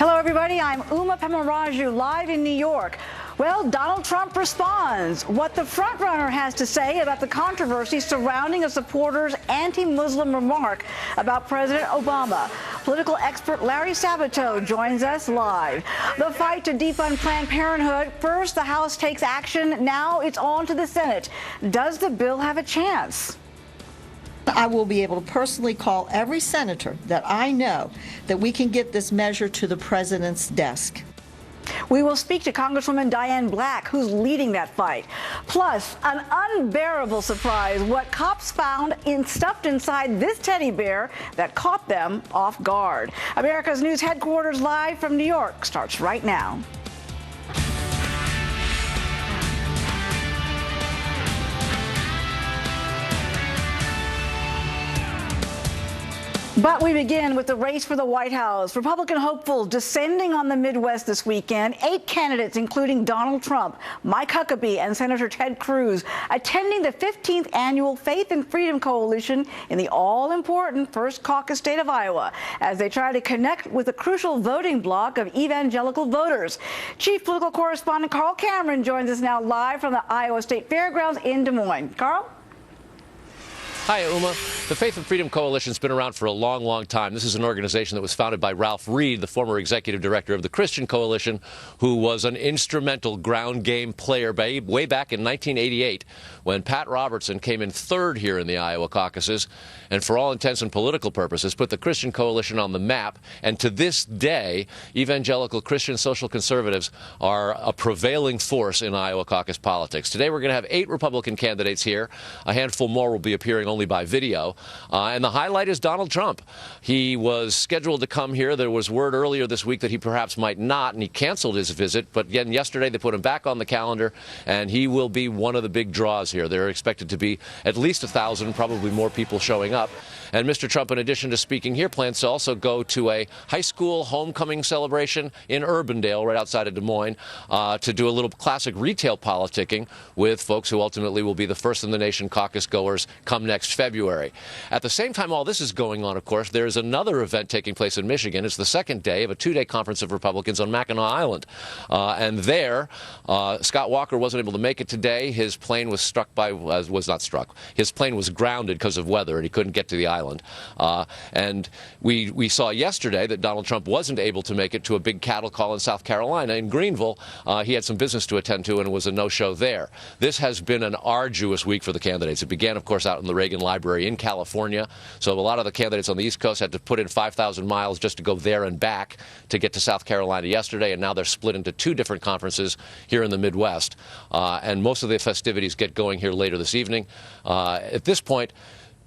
Hello, everybody. I'm Uma Pemaraju, live in New York. Well, Donald Trump responds. What the frontrunner has to say about the controversy surrounding a supporter's anti-Muslim remark about President Obama. Political expert Larry Sabato joins us live. The fight to defund Planned Parenthood. First, the House takes action. Now it's on to the Senate. Does the bill have a chance? I will be able to personally call every senator that I know that we can get this measure to the president's desk. We will speak to Congresswoman Diane Black, who's leading that fight. Plus, an unbearable surprise, what cops found stuffed inside this teddy bear that caught them off guard. America's News headquarters live from New York starts right now. But we begin with the race for the White House. Republican hopefuls descending on the Midwest this weekend. 8 candidates, including Donald Trump, Mike Huckabee, and Senator Ted Cruz, attending the 15th annual Faith and Freedom Coalition in the all-important First Caucus state of Iowa, as they try to connect with the crucial voting bloc of evangelical voters. Chief political correspondent Carl Cameron joins us now live from the Iowa State Fairgrounds in Des Moines. Carl? Hi, Uma. The Faith and Freedom Coalition has been around for a long, long time. This is an organization that was founded by Ralph Reed, the former executive director of the Christian Coalition, who was an instrumental ground game player way back in 1988 when Pat Robertson came in third here in the Iowa caucuses and, for all intents and political purposes, put the Christian Coalition on the map. And to this day, evangelical Christian social conservatives are a prevailing force in Iowa caucus politics. Today we're going to have 8 Republican candidates here. A handful more will be appearing only by video. And the highlight is Donald Trump. He was scheduled to come here. There was word earlier this week that he perhaps might not, and he canceled his visit. But again, yesterday they put him back on the calendar, and he will be one of the big draws here. There are expected to be at least 1,000, probably more people showing up. And Mr. Trump, in addition to speaking here, plans to also go to a high school homecoming celebration in Urbandale, right outside of Des Moines, to do a little classic retail politicking with folks who ultimately will be the first in the nation caucus goers come next February. At the same time all this is going on, of course, there's another event taking place in Michigan. It's the second day of a 2-day conference of Republicans on Mackinac Island. And there, Scott Walker wasn't able to make it today. His plane was His plane was grounded because of weather, and he couldn't get to the island. And we saw yesterday that Donald Trump wasn't able to make it to a big cattle call in South Carolina. In Greenville, he had some business to attend to, and it was a no-show there. This has been an arduous week for the candidates. It began, of course, out in the Reagan Library in California. So a lot of the candidates on the East Coast had to put in 5,000 miles just to go there and back to get to South Carolina yesterday, and now they're split into 2 different conferences here in the Midwest. And most of the festivities get going here later this evening. At this point,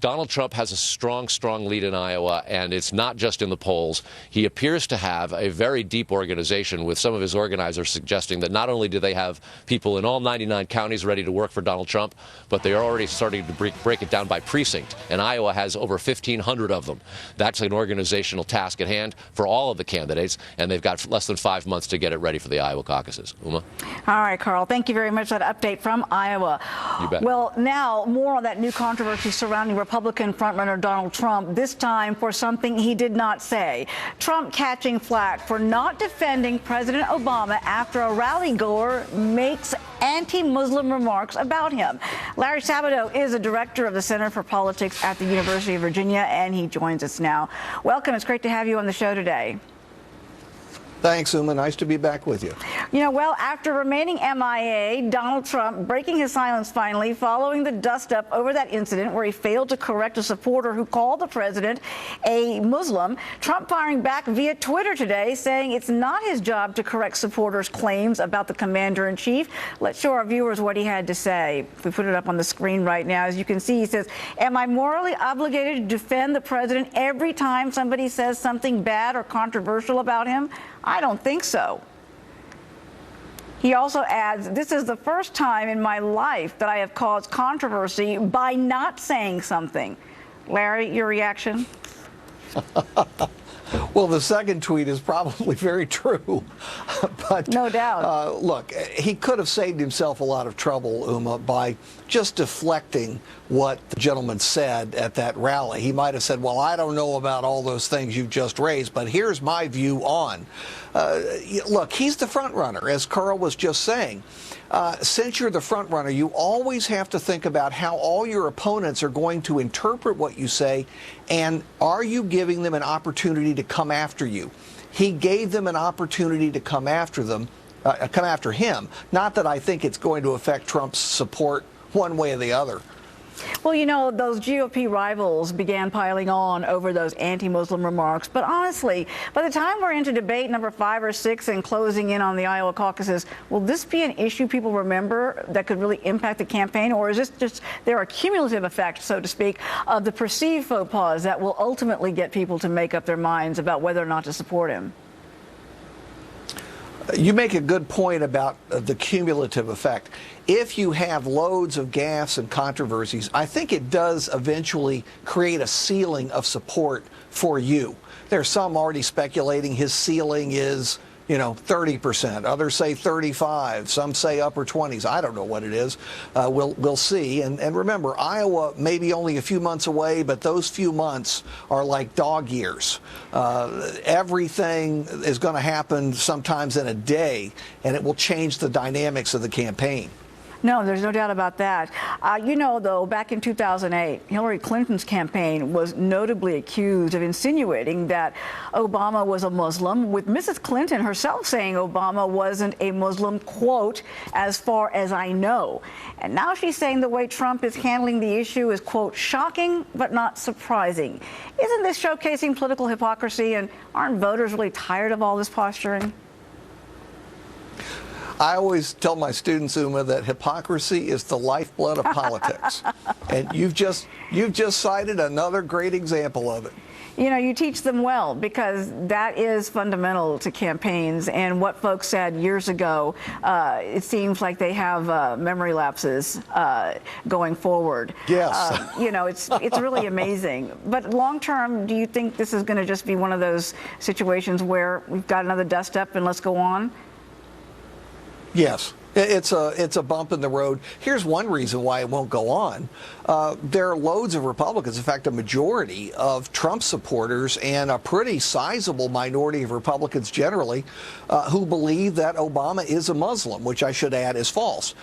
Donald Trump has a strong, strong lead in Iowa, and it's not just in the polls. He appears to have a very deep organization, with some of his organizers suggesting that not only do they have people in all 99 counties ready to work for Donald Trump, but they're already starting to break it down by precinct, and Iowa has over 1,500 of them. That's an organizational task at hand for all of the candidates, and they've got less than 5 months to get it ready for the Iowa caucuses. Uma? All right, Carl, thank you very much for that update from Iowa. You bet. Well, now more on that new controversy surrounding Republican frontrunner Donald Trump, this time for something he did not say. Trump catching flack for not defending President Obama after a rally-goer makes anti-Muslim remarks about him. Larry Sabato is a director of the Center for Politics at the University of Virginia, and he joins us now. Welcome. It's great to have you on the show today. Thanks, Uma. Nice to be back with you. You know, well, after remaining MIA, Donald Trump breaking his silence finally following the dust-up over that incident where he failed to correct a supporter who called the president a Muslim. Trump firing back via Twitter today, saying it's not his job to correct supporters' claims about the commander-in-chief. Let's show our viewers what he had to say. If we put it up on the screen right now, as you can see, he says, "Am I morally obligated to defend the president every time somebody says something bad or controversial about him? I don't think so." He also adds, "This is the first time in my life that I have caused controversy by not saying something." Larry, your reaction? Well, the second tweet is probably very true. But no doubt. Look, he could have saved himself a lot of trouble, Uma, by just deflecting what the gentleman said at that rally. He might have said, well, I don't know about all those things you've just raised, but here's my view on. Look, he's the front runner, as Carl was just saying. Since you're the front runner, you always have to think about how all your opponents are going to interpret what you say, and are you giving them an opportunity to come after you? He gave them an opportunity to come after him. Not that I think it's going to affect Trump's support one way or the other. Well, you know, those GOP rivals began piling on over those anti-Muslim remarks. But honestly, by the time we're into debate number 5 or 6 and closing in on the Iowa caucuses, will this be an issue people remember that could really impact the campaign? Or is this just their cumulative effect, so to speak, of the perceived faux pas that will ultimately get people to make up their minds about whether or not to support him? You make a good point about the cumulative effect. If you have loads of gaffes and controversies, I think it does eventually create a ceiling of support for you. There's some already speculating his ceiling is, 30%. Others say 35. Some say upper 20s. I don't know what it is. We'll see. And remember, Iowa may be only a few months away, but those few months are like dog years. Everything is going to happen sometimes in a day, and it will change the dynamics of the campaign. No, there's no doubt about that. Though, back in 2008, Hillary Clinton's campaign was notably accused of insinuating that Obama was a Muslim, with Mrs. Clinton herself saying Obama wasn't a Muslim, quote, as far as I know. And now she's saying the way Trump is handling the issue is, quote, shocking but not surprising. Isn't this showcasing political hypocrisy, and aren't voters really tired of all this posturing? I always tell my students, Uma, that hypocrisy is the lifeblood of politics. And you've just cited another great example of it. You teach them well, because that is fundamental to campaigns. And what folks said years ago, it seems like they have memory lapses going forward. Yes. It's really amazing. But long term, do you think this is going to just be one of those situations where we've got another dust up and let's go on? Yes. It's a bump in the road. Here's one reason why it won't go on. There are loads of Republicans, in fact, a majority of Trump supporters and a pretty sizable minority of Republicans generally, who believe that Obama is a Muslim, which I should add is false.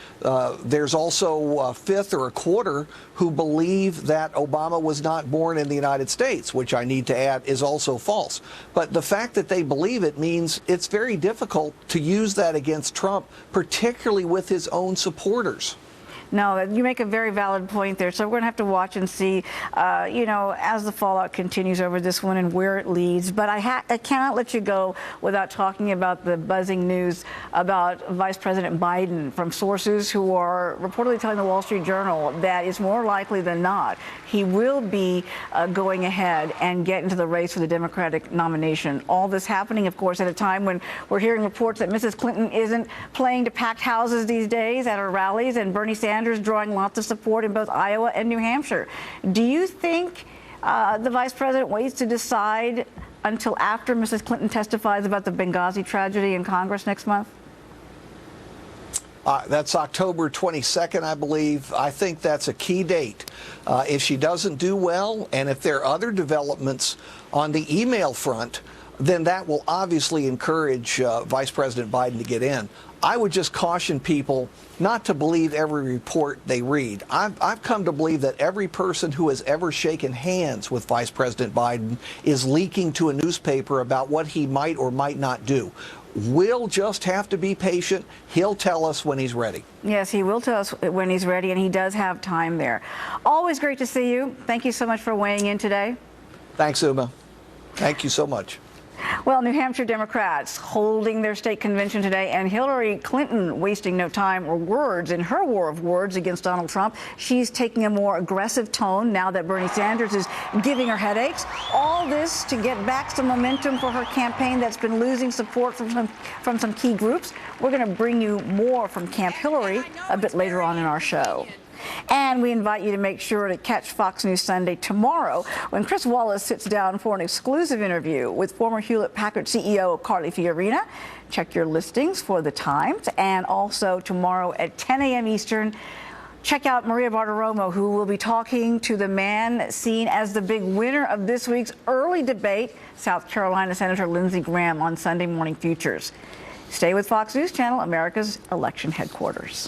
There's also a fifth or a quarter who believe that Obama was not born in the United States, which I need to add is also false. But the fact that they believe it means it's very difficult to use that against Trump, particularly with his own supporters. No, you make a very valid point there. So we're going to have to watch and see, as the fallout continues over this one and where it leads. But I cannot let you go without talking about the buzzing news about Vice President Biden from sources who are reportedly telling the Wall Street Journal that it's more likely than not he will be going ahead and get into the race for the Democratic nomination. All this happening, of course, at a time when we're hearing reports that Mrs. Clinton isn't playing to packed houses these days at her rallies, and Bernie Sanders drawing lots of support in both Iowa and New Hampshire. Do you think the vice president waits to decide until after Mrs. Clinton testifies about the Benghazi tragedy in Congress next month? That's October 22nd, I believe. I think that's a key date. If she doesn't do well, and if there are other developments on the email front, then that will obviously encourage Vice President Biden to get in. I would just caution people not to believe every report they read. I've come to believe that every person who has ever shaken hands with Vice President Biden is leaking to a newspaper about what he might or might not do. We'll just have to be patient. He'll tell us when he's ready. Yes, he will tell us when he's ready, and he does have time there. Always great to see you. Thank you so much for weighing in today. Thanks, Uma. Thank you so much. Well, New Hampshire Democrats holding their state convention today, and Hillary Clinton wasting no time or words in her war of words against Donald Trump. She's taking a more aggressive tone now that Bernie Sanders is giving her headaches. All this to get back some momentum for her campaign that's been losing support from some key groups. We're going to bring you more from Camp Hillary a bit later on in our show. And we invite you to make sure to catch Fox News Sunday tomorrow when Chris Wallace sits down for an exclusive interview with former Hewlett-Packard CEO Carly Fiorina. Check your listings for the times. And also tomorrow at 10 a.m. Eastern, Check out Maria Bartiromo, who will be talking to the man seen as the big winner of this week's early debate, South Carolina Senator Lindsey Graham, on Sunday Morning Futures. Stay with Fox News Channel, America's election headquarters.